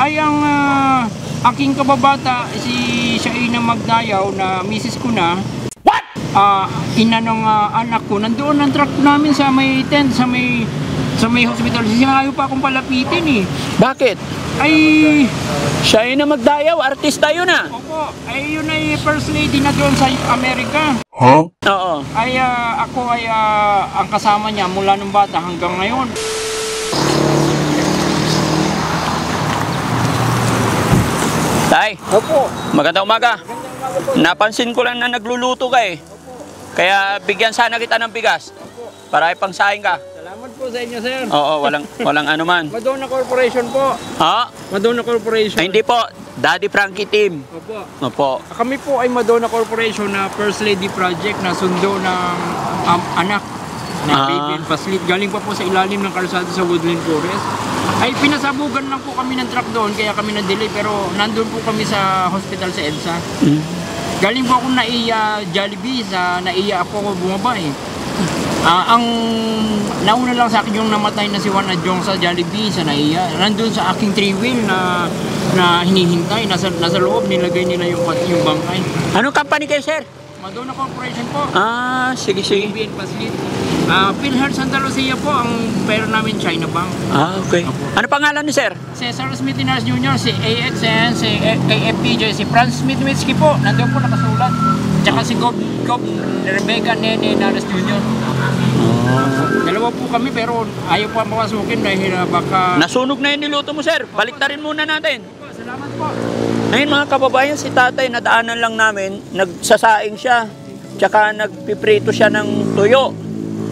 Ay ang aking kababata, si Shaina Magdayaw na misis ko na. What? Ina ng anak ko, nandoon ang truck namin sa may tent, sa may hospital. Sinayo pa akong palapitin eh. Bakit? Ay, Shaina Magdayaw, artista yun ah. opo, ay yun ay first lady na doon sa Amerika. Huh? Oo. Ay ako ay ang kasama niya mula nung bata hanggang ngayon. Tay, Opo. magandang umaga. Napansin ko lang na nagluluto ka eh. Kaya bigyan sana kita ng bigas. Para ipangsahin ka. Salamat po sa inyo, sir. Oo, walang anuman. Madonna Corporation po. Ha? Madonna Corporation. Ay, hindi po. Daddy Frankie team. Opo. Opo. Kami po ay Madonna Corporation na First Lady Project na sundo ng anak na baby and paslit. Galing pa po sa ilalim ng kalsada sa Woodland Forest. Ay pinasabugan lang po kami ng truck doon kaya kami na-delay pero nandun po kami sa hospital sa EDSA. Galing po ako naiya Jollibee sa naiya ako bumaba eh. Ang nauna lang sa akin yung namatay na si Juan Adjong sa Jollibee sa naiya. Nandun sa aking three-wheel na hinihintay. Nasa loob nilagay nila yung bangkay. Anong company kayo, sir? Madonna Corporation po. Sige. Baby and paslit. PhilHealth Santa Lucia po, ang pera namin China Bank. Okay. Ano pangalan ni sir? Cesar Smith Inares Jr., si AXN, si KFPJ, si Franz Smith-Witzki po, nandun po nakasulat. Tsaka si Gob Rebecca Nene Inares Jr. Dalawa po kami pero ayaw po makasukin dahil baka... Nasunog na yung niluto mo, sir. Baliktarin muna natin. Salamat po. Ngayon mga kababayan, si tatay nadaanan lang namin, nagsasaing siya. Tsaka nagpiprito siya ng tuyo.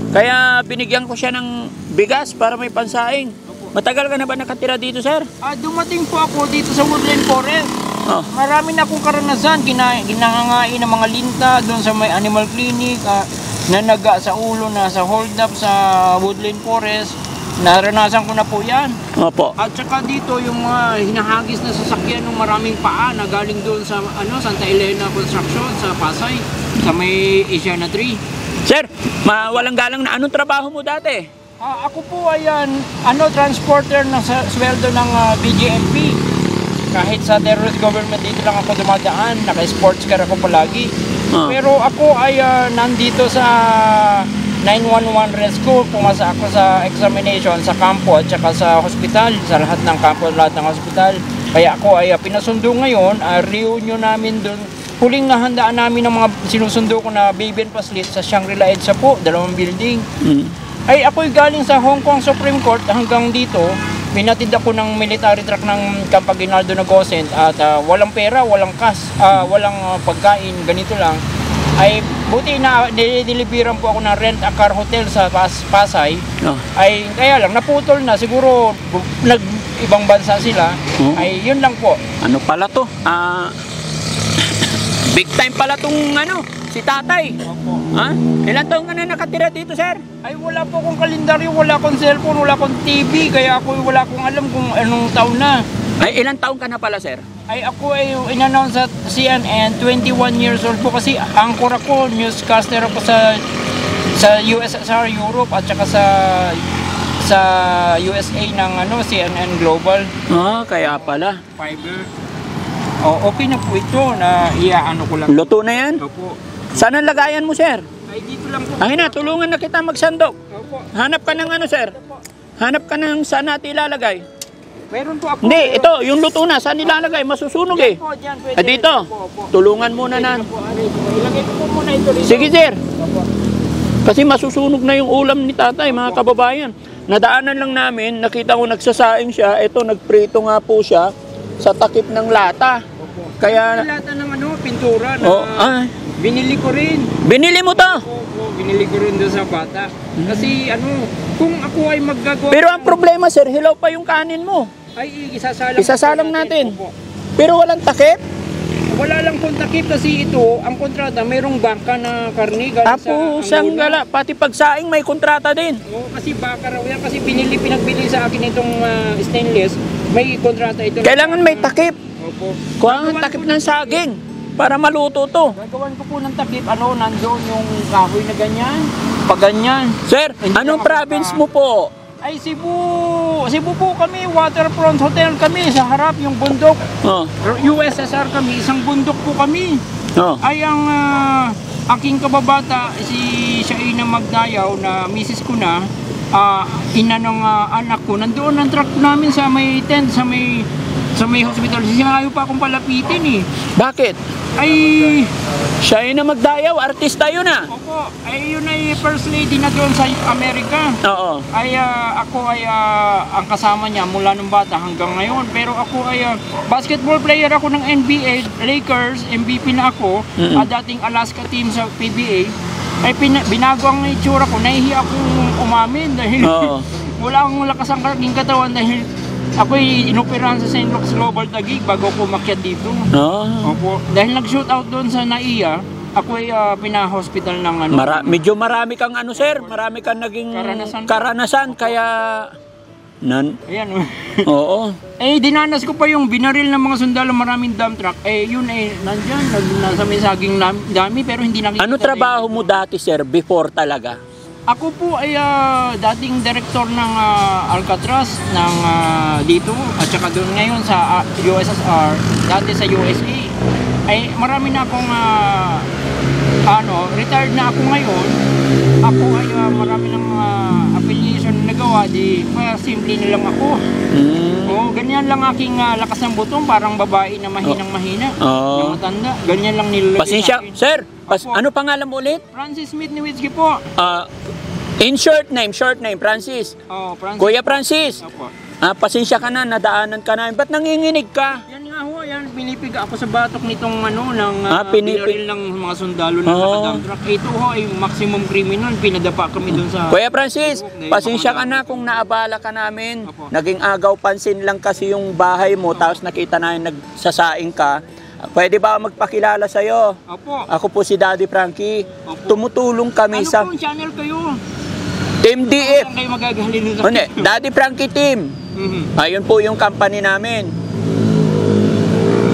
Kaya binigyan ko siya ng bigas para may pansaing. Matagal ka na ba nakatira dito, sir? Dumating po ako dito sa Woodland Forest. Oh. Marami na akong karanasan. Ginangangain ng mga linta doon sa may animal clinic. Nanaga sa ulo na sa hold up sa Woodland Forest. Naranasan ko na po yan. Opo. At saka dito yung mga hinahagis na sasakyan ng maraming paa na galing doon sa Santa Elena Construction sa Pasay. Sa may Asiana 3. Sir, walang galang na anong trabaho mo dati? Ako po ay transporter ng sweldo ng BGMP. Kahit sa terrorist government dito lang ako dumadaan, naka-sports car ako palagi. Pero ako ay nandito sa 911 rescue, pumasa ako sa examination sa kampo at saka sa hospital, sa lahat ng kampo, lahat ng hospital. Kaya ako ay pinasundo ngayon, reunion namin doon. Huling nahandaan namin ng mga sinusundo ko na baby and paslit sa Shangri-La EDSA po, 2 building. Ay ako'y galing sa Hong Kong Supreme Court hanggang dito, pinatid ako ng military truck ng Camp Aguinaldo Negocent at walang pera, walang cash, walang pagkain, ganito lang. Ay buti na nililibiran po ako ng rent a car hotel sa Pasay. Ay kaya lang naputol na, siguro ibang bansa sila. Ay yun lang po. Ano pala to? Big time pala tong si tatay. Opo. Ilan taon ka na nakatira dito, sir? Ay wala po akong kalendaryo, wala akong cellphone, wala akong TV, kaya ako wala akong alam kung anong taon na. Ay, ilang taon ka na pala, sir? Ay ako ay in-announce sa CNN, 21 years old po kasi anchor ako, newscaster ako sa USSR, Europe at saka sa USA ng CNN Global. Kaya pala. Fiber. Okay na po ito na iaano ko lang. Luto na yan? Opo. Saan ang lagayan mo, sir? Ay dito lang po. Ay na, tulungan na kita magsandok. Opo. Hanap ka ng sir? Hanap ka ng saan natin ilalagay? Meron po ako. Hindi, ito, yung luto na, saan ilalagay? Masusunog eh. Po, dyan, pwede Dito, po. tulungan muna na. Ilagay ko po muna ito dito. Sige, sir. Opo. Kasi masusunog na yung ulam ni tatay, mga kababayan. Nadaanan lang namin, nakita ko nagsasaing siya. Ito, nagprito nga po siya sa takip ng lata. Opo. Kaya... Lata ng pintura na binili ko rin. Binili mo to? Opo, binili ko rin doon sa bata. Kasi kung ako ay maggagawa... Pero ang problema, sir, hilaw pa yung kanin mo. Ay, isasalang natin. Opo. Pero walang takip? Wala lang pong takip kasi ito, ang kontrata, mayroong bangka na karne galing sa Angola. Gala, pati pagsaing may kontrata din. Oo, kasi baka raw yan, kasi pinagbili sa akin itong stainless, may kontrata ito. Kailangan may takip. Opo. Kuha ang takip ng saging para maluto to. Gagawan ko po ng takip, nandoon yung kahoy na ganyan, pag ganyan. Sir, anong province mo po? Ay, Cebu po kami, waterfront hotel kami, sa harap yung bundok. Oh. USSR kami, isang bundok po kami. Oh. Ay, ang aking kababata, si Shaina Magdayaw, na misis ko na, ina ng anak ko, nandoon ang truck namin sa may tent, sa may hospital. Sinayo pa akong palapitin eh. Bakit? Ay, Siya ay na Magdayaw, artista yun ah. opo, ay yun ay first lady na doon sa Amerika. Oo. Ay ako ay ang kasama niya mula nung bata hanggang ngayon. Pero ako ay basketball player ako ng NBA, Lakers, MVP na ako. Dating Alaska team sa PBA. Ay binago ang itsura ko, nahihiya akong umamin dahil wala akong lakas ang aking katawan dahil ako'y inoperahan sa St. Luke's Global Taguig bago ako umakyat dito. Opo. Dahil nag-shoot out doon sa NAIA, ako'y pina-hospital ng ano. Medyo marami kang ano sir, marami kang naging karanasan kaya Ayan. Oo. Dinanas ko pa yung binaril ng mga sundalo, maraming dump truck. Yun nandyan, nasa may saging dami pero hindi nakikita. Ano trabaho mo dati sir, before talaga? Ako po ay dating direktor ng Alcatraz ng dito at saka doon ngayon sa USSR, dati sa USA. Ay marami na akong retired na ako ngayon. Ako ay marami ng affiliation na nagawa, simple na lang ako. Ganyan lang aking lakas ng butong, parang babae na mahinang-mahina, na matanda. Ganyan lang nilalagay. Pasensya, sir. Ano pangalan mo ulit? Francis Smith Niwitzki po. In short name, Francis. Francis. Kuya Francis. Opo. Pasensya ka na, nadaanan ka na. Ba't nanginginig ka? Yan nga ho, pinipig ako sa batok nitong ng pinipig ng mga sundalo na nakadump truck. Ito ho ay maximum criminal, pinadapa kami doon sa... Kuya Francis, pasensya ka na kung naabala ka namin. Opo. Naging agaw pansin lang kasi yung bahay mo, tapos nakita namin nagsasaing ka. Pwede ba magpakilala sa'yo? Opo. Ako po si Daddy Frankie. Opo. Tumutulong kami sa... Ano pong channel kayo? Team DF. Ano kayo magagalin sa... Daddy Frankie Team. Ayun po yung company namin.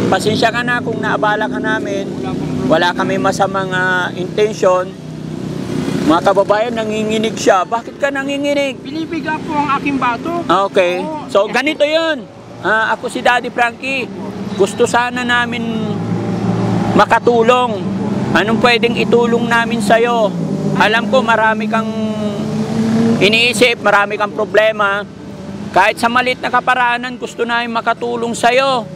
Pasensya ka na kung naabala ka namin. Wala kami masamang intention. Mga kababayan, nanginginig siya. Bakit ka nanginginig? Pinipig ako ang aking batok. Okay. So, ganito yun. Ako si Daddy Frankie. Gusto sana namin makatulong. Anong pwedeng itulong namin sa'yo? Alam ko marami kang iniisip, marami kang problema. Kahit sa maliit na kaparaanan, gusto namin makatulong sa'yo.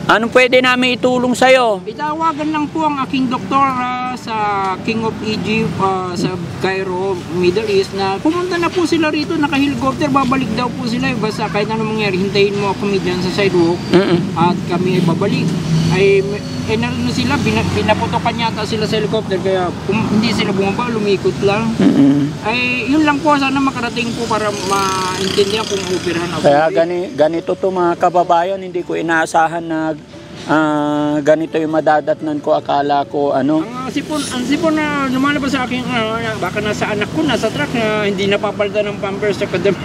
Anong pwede namin itulong sa'yo? Itawagan lang po ang aking doktor sa King of Egypt sa Cairo, Middle East na pumunta na po sila rito, naka-helicopter, babalik daw po sila. Basta kahit anong mangyari, hintayin mo kami dyan sa sidewalk at kami ay babalik. Naroon sila, pinaputokan yata sila sa helicopter kaya hindi sila bumaba, lumikot lang. Yun lang po, sana makarating po para maintindihan kung operahan ako. Kaya ganito to mga kababayan, hindi ko inaasahan na ganito yung madadatnan ko. Akala ko ano. Ang sipon na lumalabas sa akin, baka nasa anak ko, nasa truck na hindi napapalitan ng pampers sa kadam.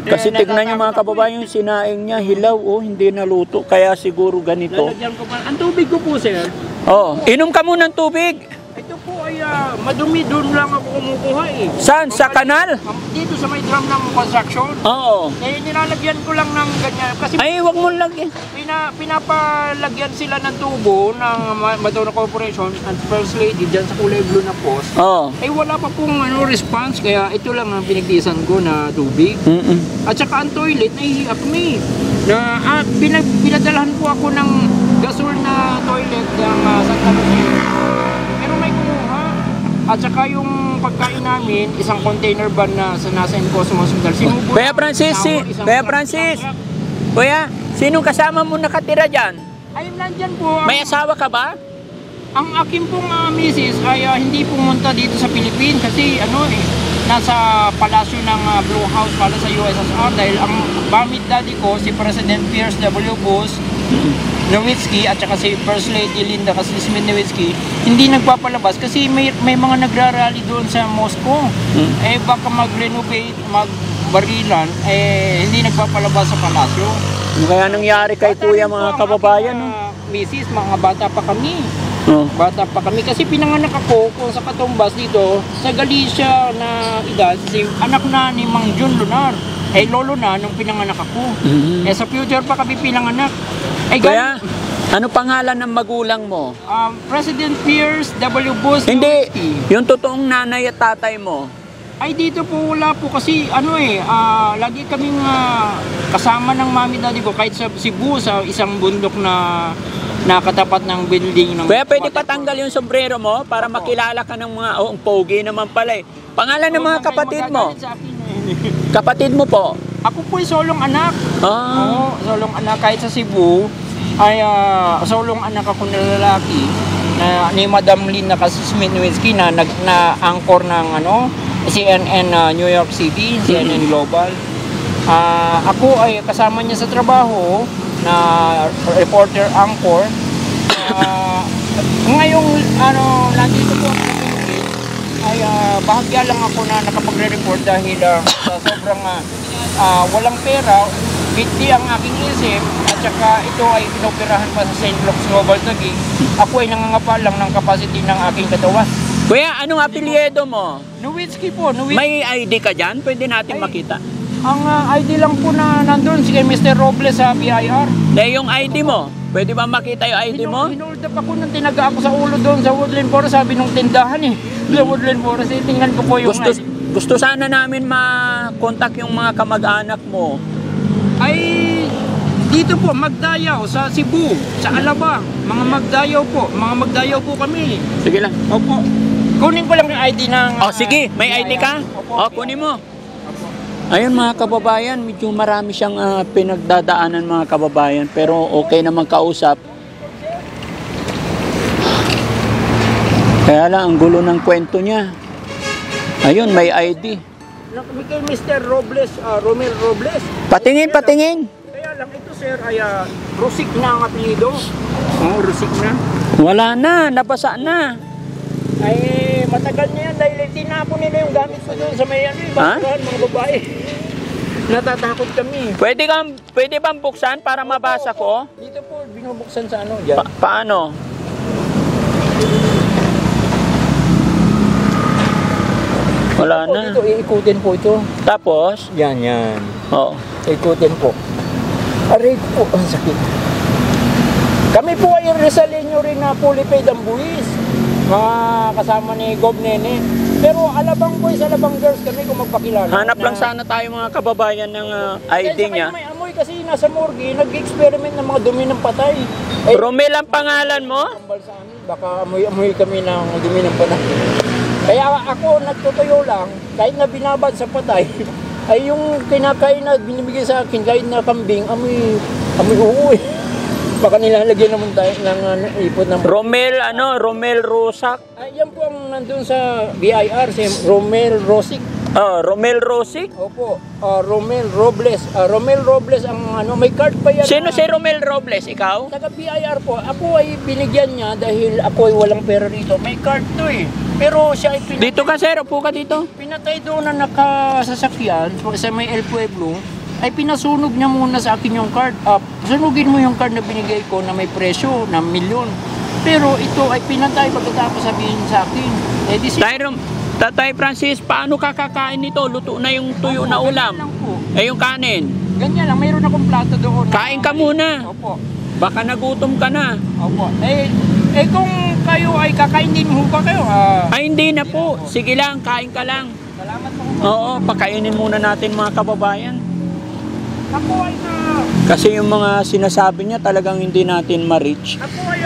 Kasi tignan nyo mga kababayan, yung sinaing niya, hilaw, hindi naluto. Kaya siguro ganito. Lalagyan ko pa. Ang tubig ko po, sir. Inom ka muna ng tubig. Ito po ay madumi, doon lang ako kumukuha eh. Saan? Sa kanal? Dito sa may drum ng construction. Oo. Nilalagyan ko lang ng ganyan. Kasi wag mo lagyan. pinapalagyan sila ng tubo ng Madonna Corporation at First Lady dyan sa kulay blue na post. Wala pa pong response, kaya ito lang ang pinagtiisan ko na tubig. At saka ang toilet, nahihiya kami. Pinadalahan po ako ng gasol na toilet ng Santa Lucia. Pero may kumuha. At saka yung pagkain namin, isang container van na nasa Cosmo Hospital. Kuya Francis, Kuya, sinong kasama mo nakatira dyan? Ay, nandyan po. May asawa ka ba? Ang akin pong misis ay hindi pumunta dito sa Philippines kasi nasa palasyo ng Blue House para sa USSR dahil ang bamit daddy ko, si President Pierce W. Bush Niwitzki at saka si First Lady Linda Smith Niwitzki hindi nagpapalabas kasi may mga nagrarally doon sa Moscow. Baka mag-renovate, magbarilan, hindi nagpapalabas sa palasyo. Kaya nangyari kay Kuya mga kababayan? Misis, mga bata pa kami. Oh. Bata pa kami kasi pinanganak ako kung sa Katumbas dito sa Galicia na edad, si anak na ni Mang Jun Lunar. Eh lolo na nung pinanganak ako. Eh sa future pa kami pinanganak. Eh Kaya, ano pangalan ng magulang mo? President Pierce W. Bush. Hindi, University. yung totoong nanay at tatay mo. Ay dito po wala po kasi lagi kaming kasama ng mami daddy ko kahit sa Cebu sa isang bundok na nakatapat ng building ng Kaya pwede patanggal yung sombrero mo para makilala ka ng mga, ang pogi naman pala eh. Pangalan ng mga kapatid mo? Kapatid mo po? Ako po ay solong anak. Ah. Oo, solong anak kahit sa Cebu ay solong anak ako na lalaki na ni Madam Lynn Smith-Nowinski na anchor ng CNN New York City, CNN Global. Ako ay kasama niya sa trabaho na reporter anchor. Ngayong nandito po ako sa Philippines ay bahagya lang ako na nakapagre-report dahil sa sobrang walang pera, bitdi ang aking isip at saka ito ay inoperahan pa sa St. Luke's Global Taguig. Ako ay nangangapa lang ng capacity ng aking katawan. Kuya, anong apelyido mo? Nowinski po, Nowinski. May ID ka dyan? Pwede natin makita. Ang ID lang po na nandun si Mr. Robles sa BIR. Yung ID mo? Pwede ba makita yung ID mo? Hinold up ako nang tinaga ako sa ulo doon sa Woodland Forest, sabi nung tindahan sa Woodland Forest, tingnan ko po yung ID. Gusto sana namin ma-contact yung mga kamag-anak mo. Ay, dito po, Magdayaw, sa Cebu, sa Alabang, mga Magdayaw po kami. Sige lang. Opo. Kunin ko lang yung ID ng... Sige, may ID ka? Kunin mo. Ayun mga kababayan, medyo marami siyang pinagdadaanan mga kababayan, pero okay naman kausap. Kaya lang, ang gulo ng kwento niya. Ayun, may ID. Kay Mr. Robles, Romel Robles. Patingin. Kaya lang ito sir ay Rosik na ang apelido. Rosik na. Wala na, nabasa na. Ay, matagal na yan dahil tinapon nila yung gamit ko doon sa may basuhan, mga babae. Natatakot kami. Pwede bang buksan para mabasa ko? Dito po, binubuksan sa dyan. Paano? Wala na. Dito, iikutin po ito. Tapos? Yan. Oo. Ikutin po. Aray po, ang sakit. Kami po ay Rizaleño rin na fully paid ang buwis. Mga kasama ni Gob Nene. Pero Alabang boys, Alabang girls kami kung magpakilala. Hanap lang sana tayo mga kababayan ng ID niya. May amoy kasi nasa morgue, nag-experiment ng mga dumi ng patay. Romel ang pangalan mo? Baka amoy kami ng dumi ng patay. Kaya ako nagtutuyo lang, kahit na binabad sa patay, ay yung kinakain na binibigay sa akin, kahit na kambing, amoy uuwi. Baka nilalagyan naman tayo ng ipot ng... Romel Rosak. Yan po ang nandun sa BIR, si Romel Rosic. Romel Rosic? Opo, Romel Robles. Romel Robles ang may card pa yan. Sino si Romel Robles? Ikaw? Taga BIR po. Ako ay binigyan niya dahil ako ay walang pera rito. May card to eh. Pero siya ay pinatay. Dito ka sir, upo ka dito. Pinatay doon na nakasasakyan sa may El Pueblo. Ay pinasunog niya muna sa akin yung card. Sunugin mo yung card na binigay ko na may presyo na 1 milyon. Pero ito ay pinatay pagkatapos sabihin sa akin. Tatay Francis, paano ka kakain nito? Luto na yung tuyo na ulam. Yung kanin. Ganyan lang, mayroon akong plato doon. Kain ka muna. Opo. Baka nagutom ka na. Opo. Kung kayo ay kakain din mo ba kayo? Ay hindi na po. Sige lang, kain ka lang. Salamat po. Oo, pakainin muna natin mga kababayan. Ako ay Kasi yung mga sinasabi niya talagang hindi natin ma-reach. Ako ay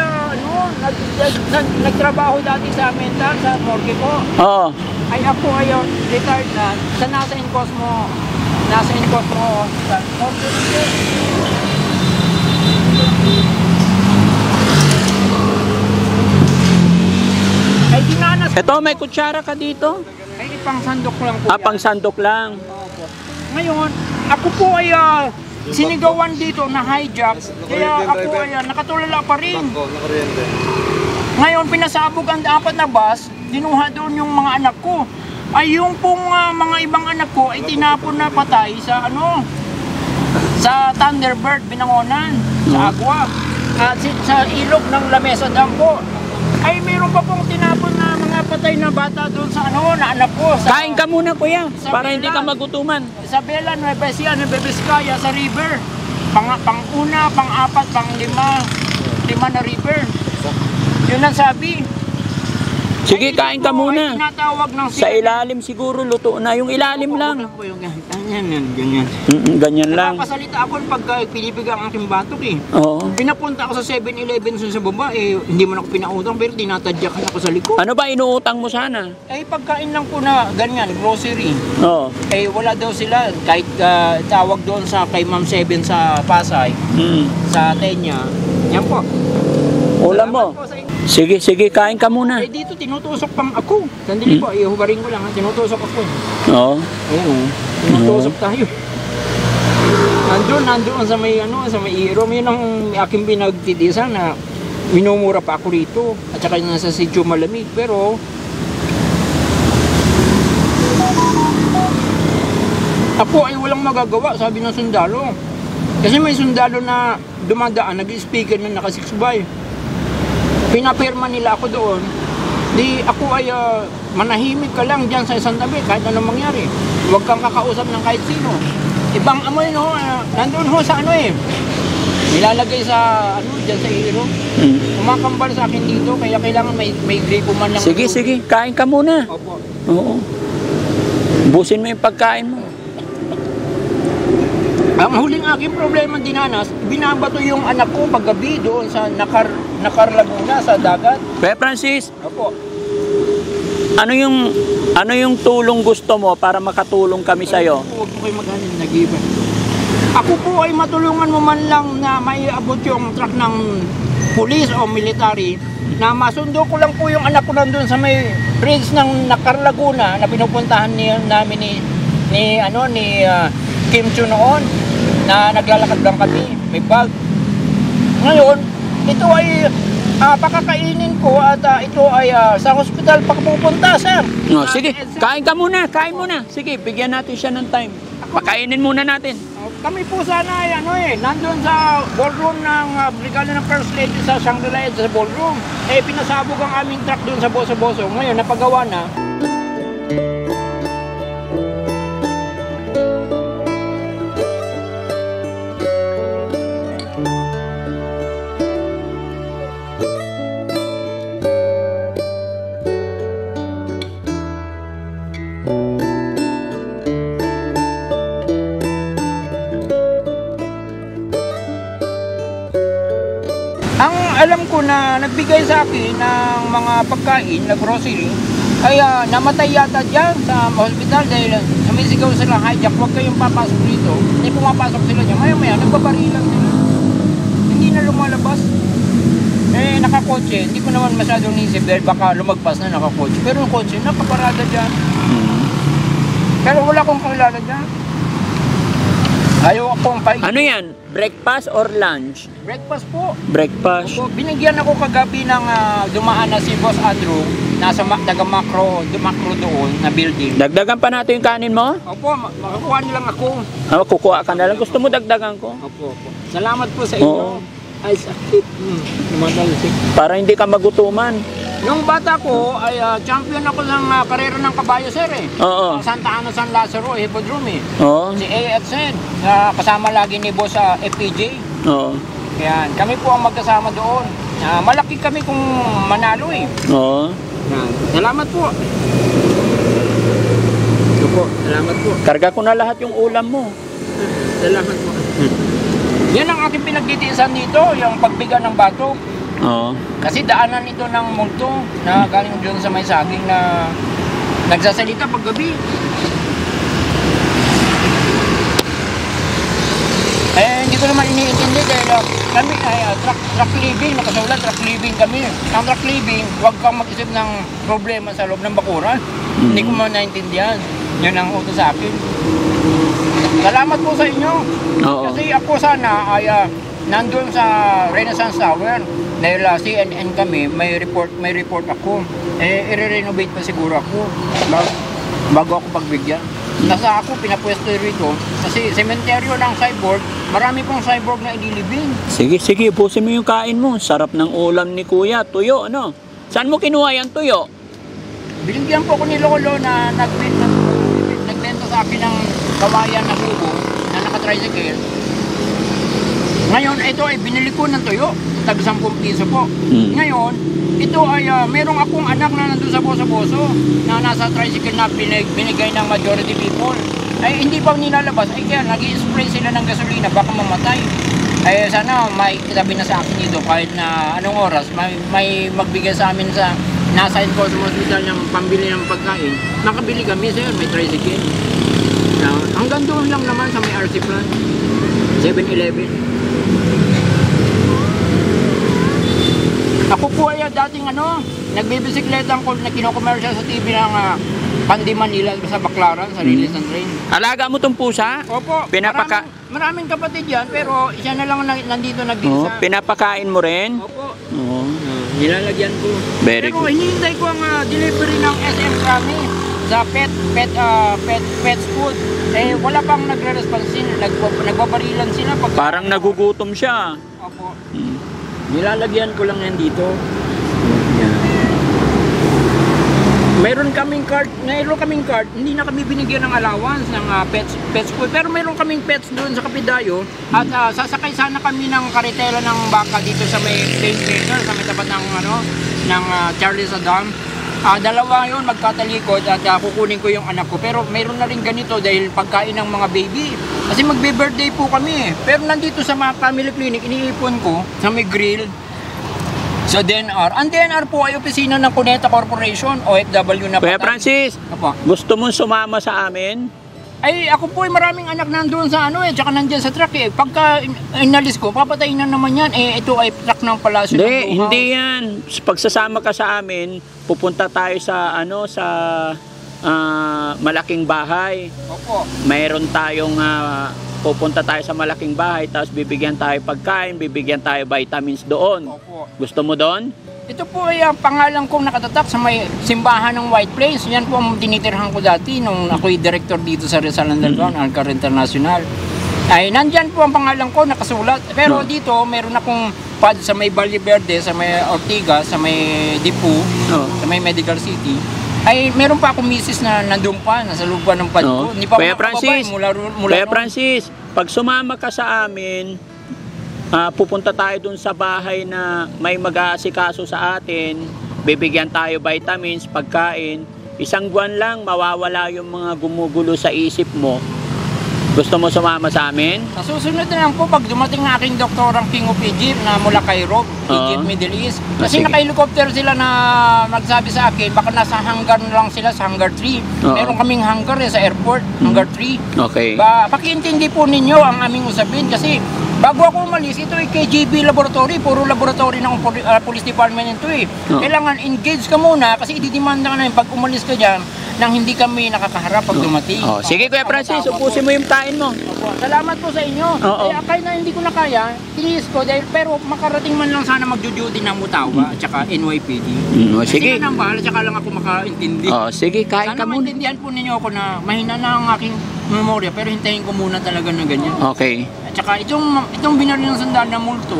nagtrabaho dati sa mental, sa morgue ko. Oo. Ay ako ay retired na sa nasa Incosmo sa ay dinanas. Ito, may kutsara ka dito? Ay pang sandok lang po. Pang sandok lang. Opo. Ngayon, ako po ay sinigawan dito na hijack, kaya ako ay nakatulala pa rin. Ngayon, pinasabog ang 4 na bus, dinuha doon yung mga anak ko. Ay yung pong mga ibang anak ko ay tinapon na patay sa sa Thunderbird, Binangonan, sa Agua. At sa ilog ng Lamesa Dam po. Ay, meron pa pong tinapon na mga patay na bata doon sa ano, na anak ko. Sa, Kain ka muna, kuya, Sa para hindi ka Bela. magutuman. Isabela, Nueva Ecija, Nueva Vizcaya, sa river. Pang-una, pang-apat, pang-lima. Lima na river. Yun ang sabi. Sige, Ay, kain ka ito po muna. ay tinatawag ng Sa ilalim siguro, luto na. Yung ilalim lang. Ganyan. Ganyan lang. Napapasalita ako pagka pinipiga ang aking batok eh. Oo. Pinapunta ako sa 7-Eleven sa baba eh, hindi mo ako pinautang pero tinatadyakan ako sa likod. Ano ba inuutang mo sana? Eh pagkain lang po na ganyan, grocery. Oo. Eh wala daw sila, kahit tawag doon sa kay Ma'am Seven sa Pasay, sa Tenya. Yan po. Ulam mo. Salamat po sa inyo. Sige, sige, kain ka muna. Eh dito tinutusok pang ako. Sandali po, ihubarin ko lang ha, tinutusok ako. Oo. Ayun, tinutusok tayo. Nandun sa may sa may Irom, yun ang aking pinagtitisan na minumura pa ako rito. At saka nasa sitio malamig, pero ako ay walang magagawa, sabi ng sundalo. Kasi may sundalo na dumadaan, nag-speaker na naka-6x. Pinapirma nila ako doon. Di ako ay manahimik ka lang dyan sa isang tabi kahit anong mangyari. Huwag kang kakausap ng kahit sino. Ibang amoy no, nandun ho sa ano eh. Nilalagay sa ano dyan sa iro. Kumakambal sa akin dito kaya kailangan may gripo man lang. Sige, sige, kain ka muna. Opo. Oo. Busin mo yung pagkain mo. Ang huling aking problema dinanas, binabato yung anak ko paggabi doon sa Nakar Laguna sa dagat. Kuya Francis, Opo. ano yung tulong gusto mo para makatulong kami sa'yo? Huwag po kayo maghanin, nag-iba. Ako po ay matulungan mo man lang na maiabot yung truck ng pulis o military na masundo ko lang po yung anak ko nandun sa may bridge ng Nakar Laguna na pinupuntahan namin ni Kim Chu noon na naglalakad lang kami, may bag. Ngayon, ito ay pakakainin ko at ito ay sa hospital pagpupunta, sir. No, sige, kain ka muna, kain muna. Sige, bigyan natin siya ng time. Pakainin muna natin. Kami po sana ay nandun sa ballroom ng brigada ng First Lady sa Shangri-La sa ballroom. Eh, pinasabog ang aming truck doon sa Boso-Boso. Ngayon, napagawa na. Ang alam ko na nagbigay sa akin ng mga pagkain na grocery ay namatay yata dyan sa hospital dahil sumisigaw sila, hijack, huwag kayong papasok dito. Hindi pumapasok sila dyan. Maya-maya, nagbabarilan sila. Hindi na lumalabas. Eh, nakakotse. Hindi ko naman masyadong nisip dahil baka lumagpas na nakakotse. Pero yung kotse, nakaparada dyan. Pero wala akong kakilala dyan. Ayaw akong Ano yan? Breakfast or lunch? Breakfast po. Breakfast. Opo, binigyan ako kagabi ng dumaan na si Boss Andrew, nasa taga-macro doon na building. Dagdagan pa natin yung kanin mo? Opo, makakuha nilang ako. Kukuha ka na lang. Gusto mo dagdagan ko? Opo. Salamat po sa inyo. Oo. Ay, sakit. Lumadalsik. Para hindi ka magutuman. Nung bata ko, ay champion ako ng karera ng kabayo, sir eh. Oo. Sa Santa Ana, San Lazaro, Hippodrome eh. Oo. Si AFZ, kasama lagi ni Boss sa FPJ. Oo. Yan, kami po ang magkasama doon. Malaki kami kung manalo eh. Oo. Yan. Salamat po. Ito po, salamat po. Karga ko na lahat yung ulam mo. Salamat po. Yan ang aking pinagtitiisan dito, yung pagbiga ng bato. Oo. Kasi daanan ito ng multo na galing doon sa may saging na nagsasalita paggabi. Eh, hindi ko naman iniintindi dahil kami ay truck living, nakasulat truck living kami. Ang truck living, huwag kang mag-isip ng problema sa loob ng bakuran. Hindi ko man naintindihan. Yan ang utos sa akin. Salamat po sa inyo. Oo. Kasi ako sana ay nandun sa Renaissance Tower. Dahil CNN kami, may report ako. Eh, i-renovate pa siguro ako bago ako pagbigyan. Nasa ako, pinapwesto rito. Kasi sementeryo ng cyborg, marami pong cyborg na ililibing. Sige, sige. Pusin mo yung kain mo. Sarap ng ulam ni Kuya. Tuyo, ano? Saan mo kinuha yung tuyo? Binigyan po ko ni Lolo na nagbenta sa akin ng kawayan na subo na naka-tricycle. Ngayon, ito ay binili ko ng tuyo. Tag 10 piso po. Ngayon, ito ay merong akong anak na nandun sa Boso-Boso na nasa tricycle na binigay ng majority people. Ay hindi pa nilalabas. Ay kaya nag-i-spray sila ng gasolina, baka mamatay. Ay sana may kitabi na sa akin dito kahit na anong oras may magbigay sa amin sa nasa Cosmo Hospital ng pambili ng pagkain. Makabili kami sir, may tricycle. Hanggang doon lang naman sa may RC plant. 7-Eleven. Ako po ay dating nagbibisikleta ko na kino-commercial sa TV ng Pandi Manila sa Baclaran, sa Riles and Train. Alaga mo tong pusa? Opo. Maraming kapatid yan, pero siya na lang nandito nag-isa. Pinapakain mo rin? Opo. Nilalagyan ko. Very pero good. hinihintay ko ang delivery ng SM Krami sa pet food. Eh, wala pang nagre-responsin. Nagbabarilan sila. Parang nagugutom siya. Opo. Nilalagyan ko lang yan dito. Yan. Mayroon kaming card, hindi na kami binigyan ng allowance ng pets food. Pero mayroon kaming pets doon sa Kapidayo. At sasakay sana kami ng karitela ng baka dito sa may Painmaker, sa may tapat ng Charles Adam. Dalawa yun magkatalikod at kukunin ko yung anak ko. Pero mayroon na rin ganito dahil pagkain ng mga baby. Kasi magbe-birthday po kami. Pero nandito sa mga family clinic, iniipon ko sa may grill. Sa DNR. Ang DNR po ay opisina ng Cuneta Corporation, OFW na Kuya patay. Francis, Apo. gusto mong sumama sa amin? Ay, ako po ay maraming anak nandoon sa tsaka nandyan sa truck eh. Pagka inalis ko, papatayin na naman yan. Eh, ito ay truck ng palasyo ng Blue House. Hindi yan. Pagsasama ka sa amin, pupunta tayo sa malaking bahay. Opo. Mayroon tayong pupunta tayo sa malaking bahay, tapos bibigyan tayo pagkain, bibigyan tayo vitamins doon. Opo. Gusto mo doon? Ito po ay ang pangalan kong nakatatak sa may simbahan ng White Plains. Yan po ang tinitirhan ko dati nung ako'y director dito sa Rizal Underground, Alcar International. Ay, nandyan po ang pangalan ko nakasulat. Pero dito, meron akong pad sa may Valle Verde, sa may Ortigas, sa may Dipu, sa may Medical City. Ay, meron pa akong misis na nandun pa, nasa loob pa ng pad ko. Hindi pa Kuya Francis, Kuya noon. Francis, pag sumama ka sa amin, pupunta tayo dun sa bahay na may mag-aasikaso sa atin, bibigyan tayo vitamins, pagkain. Isang buwan lang, mawawala yung mga gumugulo sa isip mo. Gusto mo sumama sa amin? Sa susunod na lang po, pag dumating na aking doktorang King of Egypt na mula Cairo, Egypt, Middle East. Kasi naka-helicopter sila na magsabi sa akin, baka nasa hangar lang sila sa hangar 3. Meron kaming hangar sa airport, hangar 3. Okay. Pakiintindi po ninyo ang aming usapin kasi bago ako umalis, ito ay KGB laboratory, puro laboratory ng police department ito eh. Kailangan engage ka muna kasi ididimanda ka na pag umalis ka dyan nang hindi kami nakakaharap pag dumating. Sige Kuya Francis, upusin mo yung kain mo. Salamat po sa inyo. Kahit na hindi ko na kaya, tiniis ko pero makarating man lang sana magduduty ng Mutawa at saka NYPD. Sige. Sila nang bahala, tsaka lang ako makaintindi. Sige, kain ka Sana muna. maintindihan po ninyo ako na mahina na ang aking memorya pero hintayin ko muna talaga na ganyan. Okay. At saka itong binaril ng sandal na multo,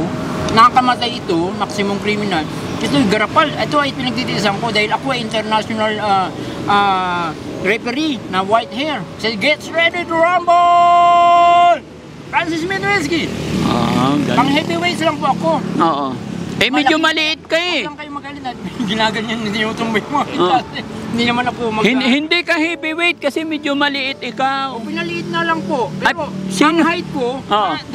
nakakamatay ito, maximum criminal. Ito ay garapal. Ito ay pinagtitiisan ko dahil ako ay international referee na white hair. Says, gets ready to rumble! Francis Medwinski. Pang heavyweights lang po ako. Oo. Medyo maliit ka eh. Huwag lang kayo magalit na ginaganyan hindi yung tumbay mo. Hindi naman ako Hindi ka heavyweight kasi medyo maliit ikaw. Pinaliit na lang po. Pero At ang height ko,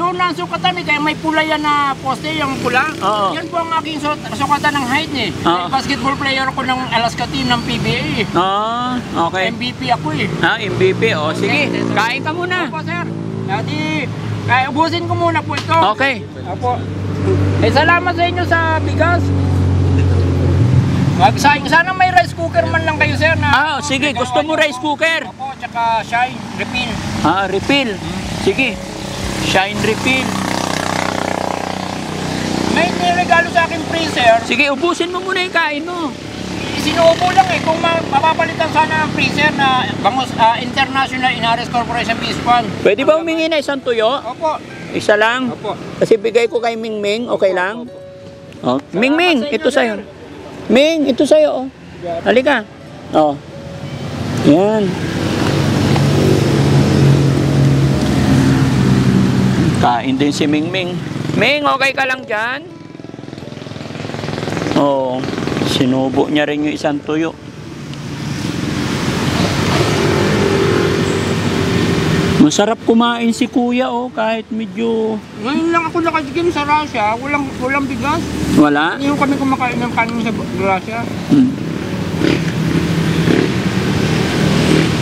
doon lang sukatan kaya may pula yan na poste, yung pula. Yan po ang aking sukatan ng height eh. Basketball player ako ng Alaska team ng PBA. Okay. MVP ako eh. MVP. Sige, kain ka muna. Opo sir. Kaya ubusin ko muna po ito. Okay. Opo. Salamat sa inyo sa bigas. Sana may rice cooker man lang kayo sir na. Sige, gusto mo rice cooker? Opo, tsaka shine, refill. Refill. Sige. Shine refill. May niregalo sa akin freezer. Sige, ubusin mo muna yung kain mo. Sinuubo lang eh kung mapapalitan sana ng freezer na Bangos International Inares Corporation Peace Fund. Pwede ba humingi na isang tuyo? Opo. Isa lang? Opo. Kasi bigay ko kay Mingming, okay lang? Mingming, ito sa'yo. Ming, ito sa'yo, oh. Halika. Oh. Yan. Kain din si Ming Ming. Ming, okay ka lang dyan? Oo. Sinubo niya rin yung isang tuyo. Masarap kumain si kuya, oh, kahit medyo... Ngayon lang ako nakatikim sa Russia, walang bigas. Wala? Hindi kami kumakain ng kanin sa Russia.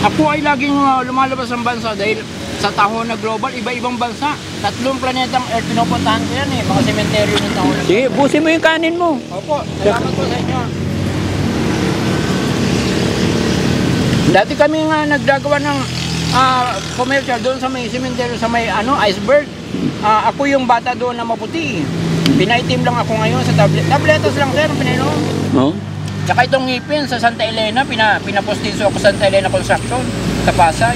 Ako ay laging lumalabas ng bansa dahil sa taho na global, iba-ibang bansa. 3 planetang Earth pinupuntahan ko yan eh, mga sementeryo ng taho na. Sige, busin mo yung kanin mo. Opo, salamat po sa inyo. Dati kami nga naggagawa ng commercial doon sa may cemetery, sa may iceberg. Ako yung bata doon na maputi. Pinaitim lang ako ngayon sa tabletas lang sir, pinainom. Oh? Tsaka itong ngipin sa Santa Elena, pinapostiso ako sa Santa Elena Construction sa Pasay.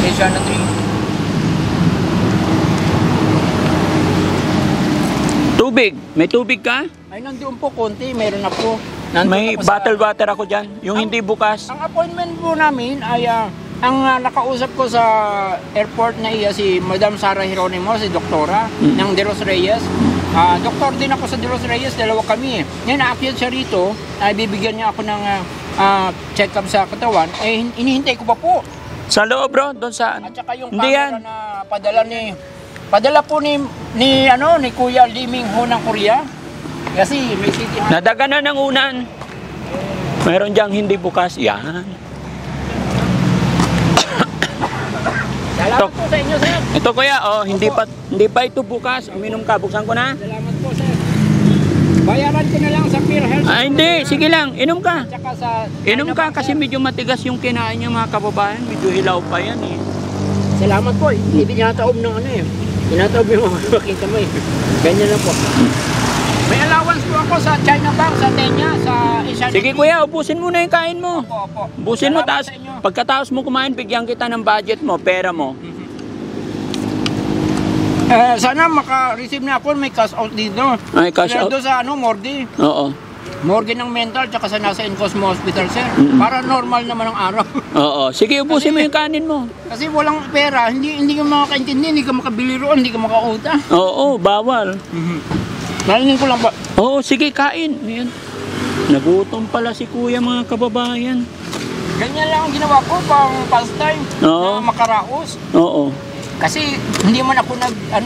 Asiana 3. Tubig. May tubig ka? Ay nandoon po konti, meron ako. May bottle water ako dyan. Yung hindi bukas. Ang appointment po namin ay ang nakausap ko sa airport na iya si Madam Sara Geronimo, si doktora ng De Los Reyes. Doktor din ako sa De Los Reyes, dalawa kami. Ngayon naakyat siya rito, bibigyan niya ako ng check-up sa katawan. Inihintay ko pa po. Sa loob bro, doon saan? At saka yung Hindi camera yan. na padala po ni Kuya Lee Ming Ho ng Korea. Kasi may city hand. Nadaga na ng unan. Mayroon diyang hindi bukas. Yan. Salamat po sa inyo, sir. Ito kuya, oh, hindi pa ito bukas. Uminom ka, buksan ko na. Salamat po, sir. Bayaran ko na lang sa PhilHealth. Hindi, sige lang, inom ka. Tsaka sa... Inom ka kasi medyo matigas yung kinain niya mga kababayan. Medyo hilaw pa yan eh. Salamat po. Hindi tinataob ng ano eh. Tinataob yung mga aking kamay. Ganyan lang po. May allowance po ako sa China Bank, sa Tenya, sa Asiana. Sige kuya, ubusin mo na yung kain mo. Opo. Ubusin mo, Salamat taas, sa inyo. pagkatapos mo kumain, bigyan kita ng budget mo, pera mo. Sana maka-receive na ako, may cash out dito. Ay, cash out? Doon sa morgue. Oo. Morgue ng mental, tsaka sa nasa Encosmo Hospital, sir. Para normal naman ang araw. Oo. Sige, ubusin mo yung kanin mo. Kasi walang pera, hindi ka makakaintindi, hindi ka makabili roon, hindi ka makautang. Oo, bawal. Narinig ko lang ba? Oo, sige, kain. Ayan. Nagutom pala si kuya mga kababayan. Ganyan lang ang ginawa ko pang pastime Oo. na makaraos. Oo. Kasi hindi man ako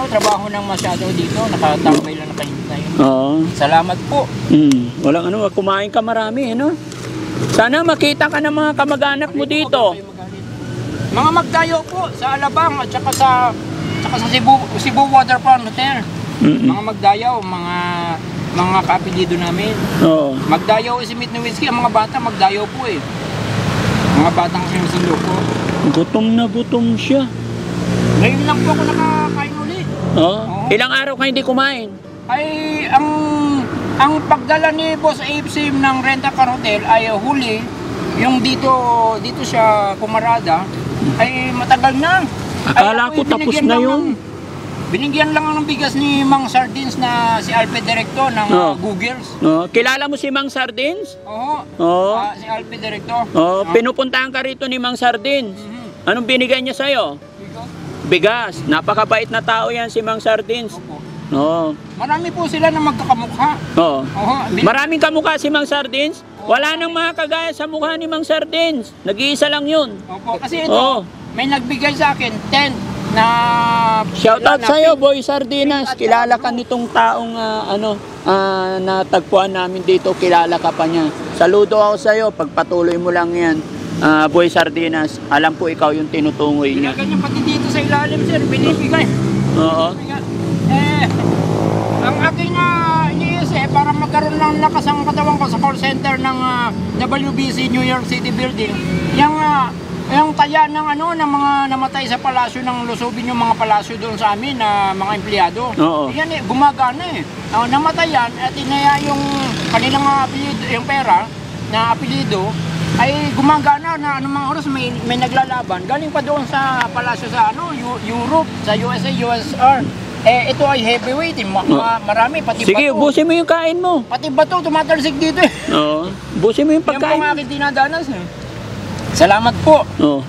trabaho ng masyado dito, nakatambay lang nakahintay. Oo. Salamat po. Walang ano, kumain ka marami, ano? Sana makita ka ng mga kamag-anak mo dito. Mga magdayo po sa Alabang at saka sa Cebu Waterfront Hotel. Mga magdayaw, mga kaapelido namin. Oo. Magdayaw si Meet Nowinski, ang mga bata magdayaw po eh. Mga batang sinusundo ko. Gutom na gutom siya. Ngayon lang po ako nakakain ulit. Oo. Ilang araw ka hindi kumain? Ay, ang pagdala ni Boss Abe Sim ng Rent-A-Car Hotel ay huli, yung dito siya pumarada, ay matagal na. Akala ko tapos na yun. Binigyan lang ng bigas ni Mang Sardines na si Alfred Directo ng Googles. Kilala mo si Mang Sardines? Oo. Si Alfred Directo. Pinupuntahan ka rito ni Mang Sardines. Anong binigay niya sa'yo? Bigas. Napakabait na tao yan si Mang Sardines. Oo. Marami po sila na magkakamukha. Oo. Maraming kamukha si Mang Sardines. Wala nang mga kagaya sa mukha ni Mang Sardines. Nag-iisa lang yun. Opo. Kasi ito, may nagbigay sa akin tent na shoutout sa'yo, Boy Sardinas. Kilala ka nitong taong natagpuan namin dito. Kilala ka pa niya. Saludo ako sa'yo. Pagpatuloy mo lang yan, Boy Sardinas. Alam ko ikaw yung tinutungoy niya. Ganyan pati dito sa ilalim, sir. Binibigay. Oo. Ang aking iniisip para magkaroon ng lakas ang katawan ko sa call center ng WBC New York City Building, yung taya ng ng mga namatay sa palasyo ng Luzubin, yung mga palasyo doon sa amin na mga empleyado. Yan gumagana eh. Namatay yan at inaya yung kanilang apelido, yung pera na apelido ay gumagana na anong mga oras may naglalaban. Galing pa doon sa palasyo sa Europe, sa USA, USR. ito ay heavyweight. Marami, pati Sige, bato. ubusin mo yung kain mo. Pati bato, tumatalsik dito eh. Oo. Ubusin mo yung Yan po pagkain. ang aking dinadanas eh. Salamat po. Oo.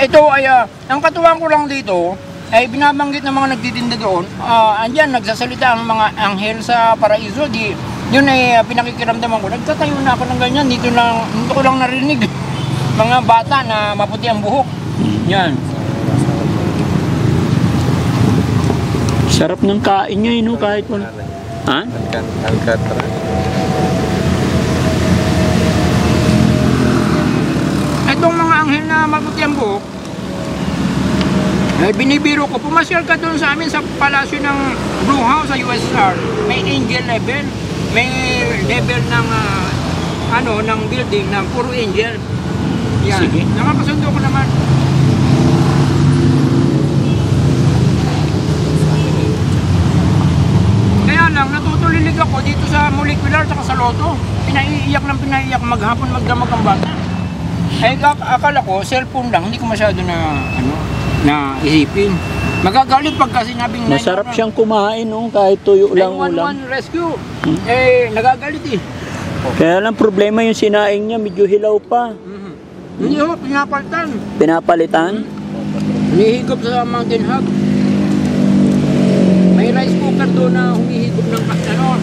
Ito ay, ang katuwang ko lang dito, ay binabanggit ng mga nagtitinda doon, andyan, nagsasalita ang mga anghel sa paraiso, yun ay pinakikiramdaman ko. Nagtatayo na ako ng ganyan, dito ko lang narinig. Mga bata na maputi ang buhok. Yan. Sarap ng kain niya, no? Kahit wala. Ha? Alcatraz. Itong mga anghel na maputi ang buhok, binibiro ko, pumasyal ka doon sa amin sa palasyo ng Blue House sa USSR. May angel level, may level ng ng building ng puro angel. Yan. Sige. Nakapasundo ko naman. Kaya lang, natutulilig ako dito sa molecular at sa loto. Pinaiiyak maghapon magdamag ang bata. Akala ko, cellphone lang, hindi ko masyado na isipin. Magagalit pagka sinabing Masarap siyang kumain, no? Kahit tuyo lang ulam. 911 rescue. Nagagalit eh. Kaya lang problema yung sinaing niya, medyo hilaw pa. Hindi ho, pinapalitan. Pinapalitan? Humihigop sa Mountain Hog. May rice cooker doon na humihigop ng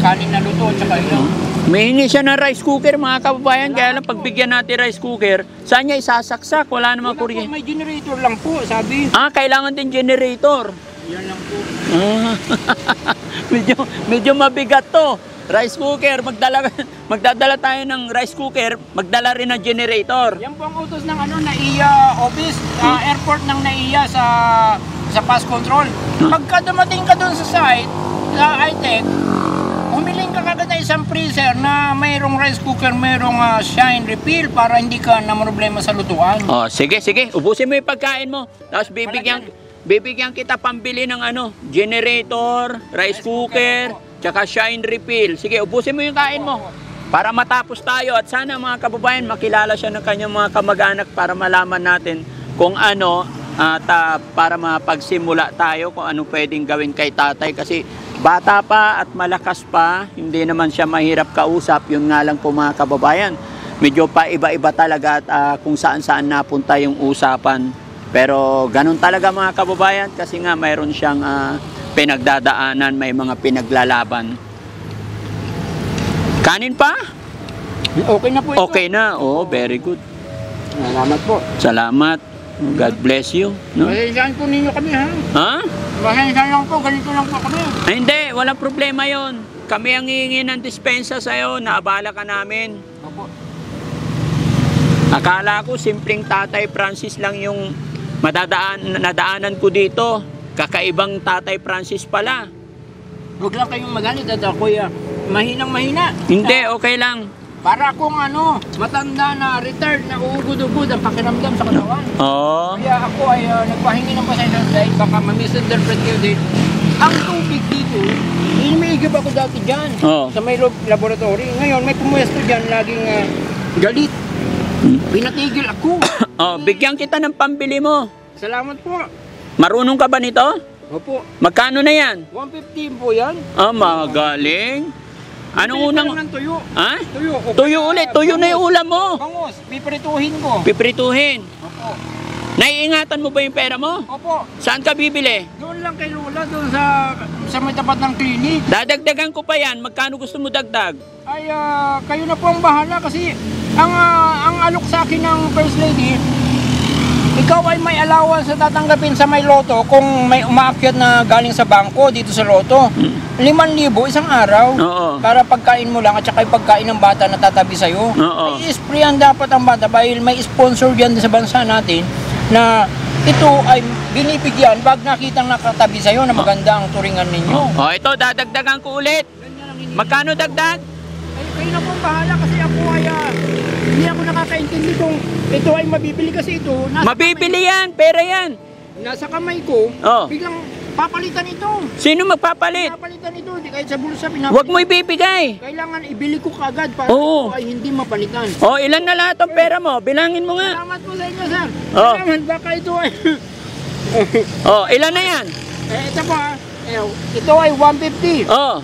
kanin na luto at saka ilaw. May hingi siya ng rice cooker, mga kababayan. Kaya lang pagbigyan natin rice cooker, saan niya isasaksak? Wala namang Wala po, kuryente. may generator lang po, sabi. Kailangan din generator. Yan lang po. medyo mabigat to. Rice cooker, magdadala tayo ng rice cooker, magdala rin ng generator. Yan po ang utos ng NAIA office, airport ng NAIA sa pass control. Pagka dumating ka doon sa site, sa ITEC, humiling ka kagad na isang freezer na mayroong rice cooker, mayroong shine refill para hindi ka na problema sa lutuan. Sige, ubusin mo yung pagkain mo. Tapos bibigyan kita pambili ng generator, rice cooker, tsaka shine refill. Sige, ubusin mo yung kain mo. Para matapos tayo at sana mga kababayan makilala siya ng kanyang mga kamag-anak para malaman natin kung ano at para mapagsimula tayo kung ano pwedeng gawin kay tatay kasi bata pa at malakas pa, hindi naman siya mahirap kausap. Yun nga lang po mga kababayan, medyo pa iba-iba talaga at kung saan-saan napunta yung usapan. Pero ganun talaga mga kababayan kasi nga mayroon siyang pinagdadaanan, may mga pinaglalaban. Kanin pa? Okay na po ito. Okay na, very good. Salamat po. Salamat. God bless you. No? Pasensyahan po ninyo kami ha. Ha? Pasensyahan lang po, ganito lang po kami. Hindi, walang problema yon. Kami ang hihingi ng dispensa sa'yo, naabala ka namin. Opo. Akala ko simpleng Tatay Francis lang yung nadaanan ko dito. Kakaibang Tatay Francis pala. Huwag lang kayong magalit at ako'y mahinang-mahina. Hindi, okay lang. Para akong matanda na retired na uugod-ugod ang pakiramdam sa katawan. Oo. Kaya ako ay nagpahingi ng pasensya dahil baka ma-misinterpret kayo din. Ang tubig dito, inimigib ako dati dyan sa may laboratory. Ngayon may pumuesto dyan, laging galit. Pinatigil ako. Bigyan kita ng pambili mo. Salamat po. Marunong ka ba nito? Opo. Magkano na yan? 115 po yan. Magaling. Anong unang... Ng tuyo. Ha? Tuyo. Okay. Tuyo ulit. Tuyo na yung ulam mo. Bangus. Piprituhin ko. Piprituhin. Opo. Naiingatan mo ba yung pera mo? Opo. Saan ka bibili? Doon lang kay Lola, doon sa may tapat ng clinic. Dadagdagan ko pa yan. Magkano gusto mo dagdag? Ay, kayo na po ang bahala kasi ang alok sa akin ng First Lady, ikaw ay may allowance na tatanggapin sa may loto kung may umaakyat na galing sa bangko dito sa loto. 5,000 isang araw. Oo. Para pagkain mo lang at saka yung pagkain ng bata na tatabi sa'yo. Oo. Ay, isprayan dapat ang bata dahil may sponsor dyan sa bansa natin na ito ay binibigyan pag nakitang nakatabi sa'yo na maganda ang turingan ninyo. Ito, dadagdagan ko ulit. Magkano dagdag? Ay, kayo na pong bahala kasi ako ay hindi ako nakakaintindi kung ito ay mabibili kasi ito. Mabibili yan, pera yan. Nasa kamay ko, Oh. biglang papalitan ito. Sino magpapalit? Papalitan ito, hindi kahit sa bulsa pinapalitan. Huwag mo ibibigay. Kailangan ibili ko kagad para Oo. ito ay hindi mapalitan. Oh, ilan na lahat ang pera mo? Bilangin mo nga. Salamat po sa inyo, sir. Oh. Salamat, baka ito ay... Oh, ilan na yan? ito po ha. Ito ay 150. Oh,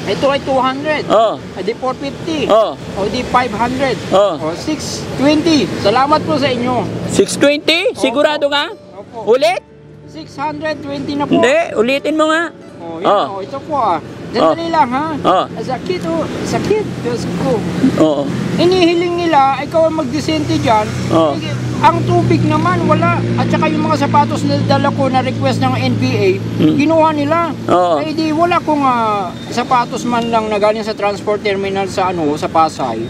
Ito ay 200. oh, Di 450. oh, O di 500. oh. O 620. Salamat po sa inyo. 620? Sigurado ka? Opo. Ulit? 620 na po. Hindi, ulitin mo nga. O, yan, Oh. ito po ah. Sandali lang ha. Oh. Sakit oh. Sakit. Diyos ko. Oo. Inihiling nila, ikaw ang magdisente dyan. Oh. Ang tubig naman, wala. At saka yung mga sapatos na dala ko na request ng NPA, ginawa nila. Oo. Eh di wala kong sapatos man lang na galing sa transport terminal sa sa Pasay.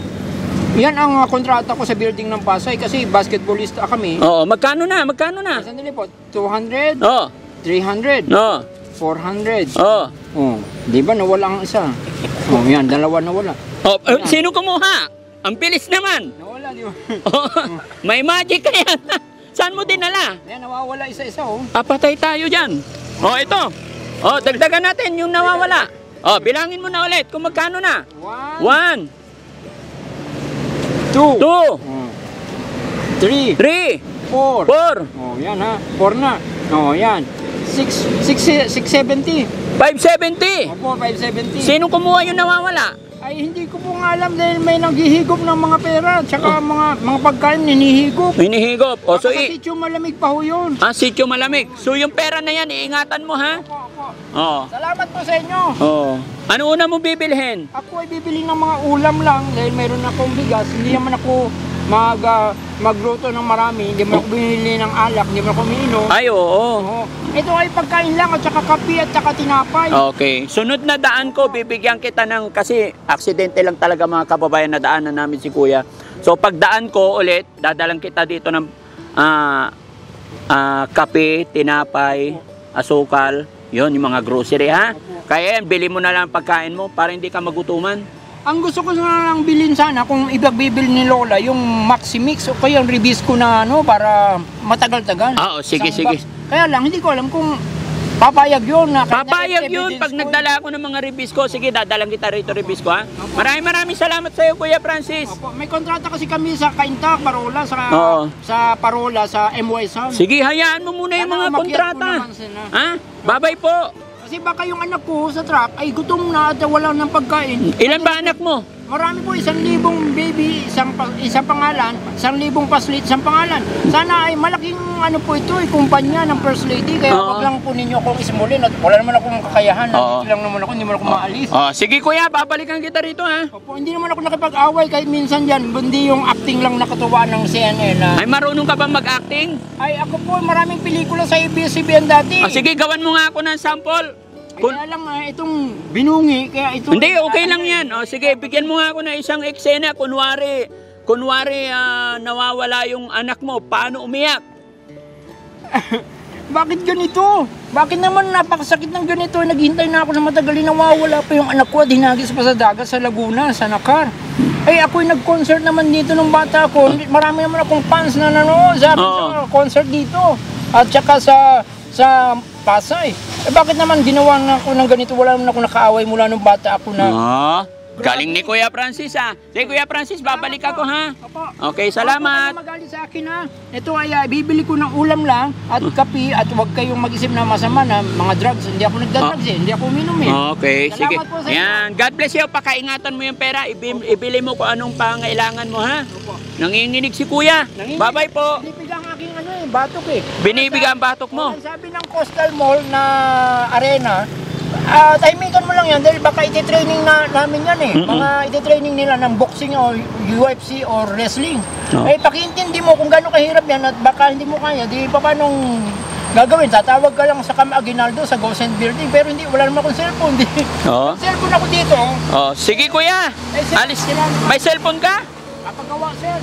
Yan ang kontrata ko sa building ng Pasay kasi basketballista kami. Oo, magkano na? Magkano na? Sandali po, 200, Oo. 300, Oo. 400. Oo. Oh, di ba nawala ang isa? Oh, yan, dalawa nawala. Oh, sino kumuha? Ang bilis naman. Nawala, di ba? Oh, may magic ka yan. Saan mo dinala? Yan, nawawala isa-isa oh. Papatay tayo dyan. Oh, ito. Oh, dagdagan natin yung nawawala. Oh, bilangin mo na ulit kung magkano na. 1, 1, 2, 2, 3, 3, 4. 4, Oh, yan ha. 4 na. Oh, yan. 670. 570. Opo, 570. Sino kumuha yung nawawala? Ay, hindi ko po nga alam dahil may naghihigop ng mga pera. Tsaka mga pagkain ninihigop. Hinihigop. O, so, Kasi malamig pa ho yun. sityo malamig. So, yung pera na yan, iingatan mo, ha? Opo, opo. Oo. Salamat po sa inyo. Oo. Ano una mo bibilhin? Ako ay bibili ng mga ulam lang dahil mayroon akong bigas. Hindi naman ako magluto ng marami. Hindi mo ako binili ng alak. Hindi mo ako umiinom. Ay, oo. Oo. Ito ay pagkain lang at saka kape at saka tinapay. Okay. Sunod na daan ko, bibigyan kita ng, kasi aksidente lang talaga mga kababayan na daanan namin si Kuya. So pagdaan ko ulit, dadalang kita dito ng kape, tinapay, asukal, yon yung mga grocery ha. Kaya yan, bili mo na lang pagkain mo para hindi ka magutuman. Ang gusto ko na lang bilhin sana kung ibagbibili ni Lola yung Maxi Mix o kaya yung Ribisco na para matagal-tagal. Oo, sige, Isang sige. box. Kaya lang, hindi ko alam kung papayag yun. Papayag yun pag nagdala ako ng mga Ribisco. Sige, dadalang kita rito Ribisco ha. Maraming salamat sa iyo Kuya Francis. Opo, may kontrata kasi kami sa Kainta, Parola, Oo. sa Parola, sa MY Sound. Sige, hayaan mo muna yung mga Sana umakyat kontrata. po naman sila. Ha? Babay po. Kasi baka yung anak ko sa truck ay gutom na at wala ng pagkain. Ilan ba anak mo? Marami po, 1,000 baby, isang pangalan, 1,000 paslit, isang pangalan. Sana ay malaking po ito, kumpanya ng First Lady, kaya Oo. wag lang po ninyo akong ismulin at wala naman akong kakayahan, Oo. nandito lang naman ako, hindi naman ako maalis. Oh, sige Kuya, babalikan kita rito ha. Opo, hindi naman ako nakipag-away kahit minsan dyan, hindi yung acting lang nakatuwa ng CNN na, Ay, marunong ka ba mag-acting? ay ako po, maraming pelikula sa ABS-CBN dati. Oh, sige, gawan mo nga ako ng sample. Kaya lang itong binungi, kaya ito... Hindi, okay lang yan. O, sige, bigyan mo nga ako ng isang eksena. Kunwari, nawawala yung anak mo. Paano umiyak? Bakit ganito? Bakit naman napakasakit ng ganito? Naghihintay na ako na matagal, nawawala pa yung anak ko at hinagis pa sa dagat sa Laguna, sa Nakar. Eh ako'y nag-concert naman dito nung bata ko. Marami naman akong fans na nanood sa concert dito. At saka sa Pasay. Eh bakit naman ginawa na ako ng ganito? Wala naman ako nakaaway mula nung bata ako na... Galing ni Kuya Francis ha. Sige Kuya Francis, babalik ako ha. Opo. Okay, salamat. Huwag magalit sa akin ha. Ito ay bibili ko ng ulam lang at kape at huwag kayong mag-isip na masama na mga drugs. Hindi ako nagda-drugs Hindi ako uminom Okay, sige. Salamat po sa inyo. Yan, God bless you. Pakaingatan mo yung pera. Ibili mo kung anong pangailangan mo ha. Opo. Nanginginig si Kuya. Bye-bye po. Binibigang aking batok Binibigang batok mo. Ang sabi ng Coastal Mall na arena, tahimikan mo lang yan dahil baka iti-training namin yan Mga iti-training nila ng boxing o UFC or wrestling. Pakiintindi mo kung gaano kahirap yan at baka hindi mo kaya, di pa paanong gagawin? Tatawag ka lang sa Cam Aguinaldo sa Gosen Building pero wala naman akong cellphone. Cellphone ako dito. Sige Kuya. Alis. May cellphone ka? Kapagawa sir.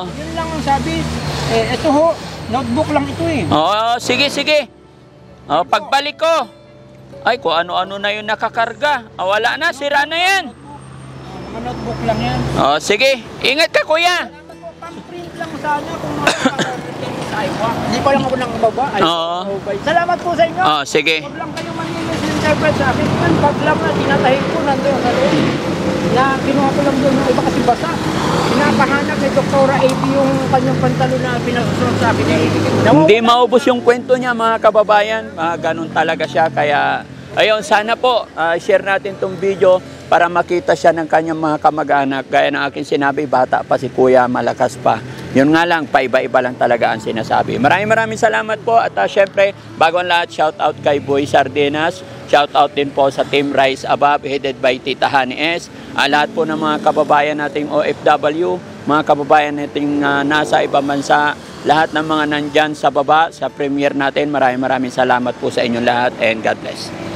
Yun lang ang sabi. Ito ho, notebook lang ito sige. Pagbalik ko. Ay, kung ano-ano na yung nakakarga. Wala na, sira na yan. Mga notebook lang yan. Sige. Ingat ka, Kuya. Pang-print lang sana kung makakarating sa Aywa. Hindi pa lang ako nakababa. Ay, Oo. okay. Salamat po sa inyo. Oh, sige. Huwag lang kayong manimisinterpret sa akin. Man, pag lang na tinatahin ko nandun sa loob. Na kinuha ko lang doon yung iba kasi basa. Pinapahanap ni Dr. AB yung kanyang pantalo na pinasusunod sa akin. Hindi maubos yung kwento niya, mga kababayan. Ganun talaga siya. Kaya, ayun, sana po, share natin tong video para makita siya ng kanyang mga kamag-anak. Gaya ng aking sinabi, bata pa si Kuya, malakas pa. Yun nga lang, paiba-iba lang talaga ang sinasabi. Maraming salamat po. At syempre, bago ang lahat, shout out kay Boy Sardinas. Shout out din po sa Team Rise Above, headed by Tita Hani S. Lahat po ng mga kababayan nating OFW, mga kababayan nating nasa ibang bansa, lahat ng mga nandyan sa baba, sa premiere natin, maraming salamat po sa inyong lahat and God bless.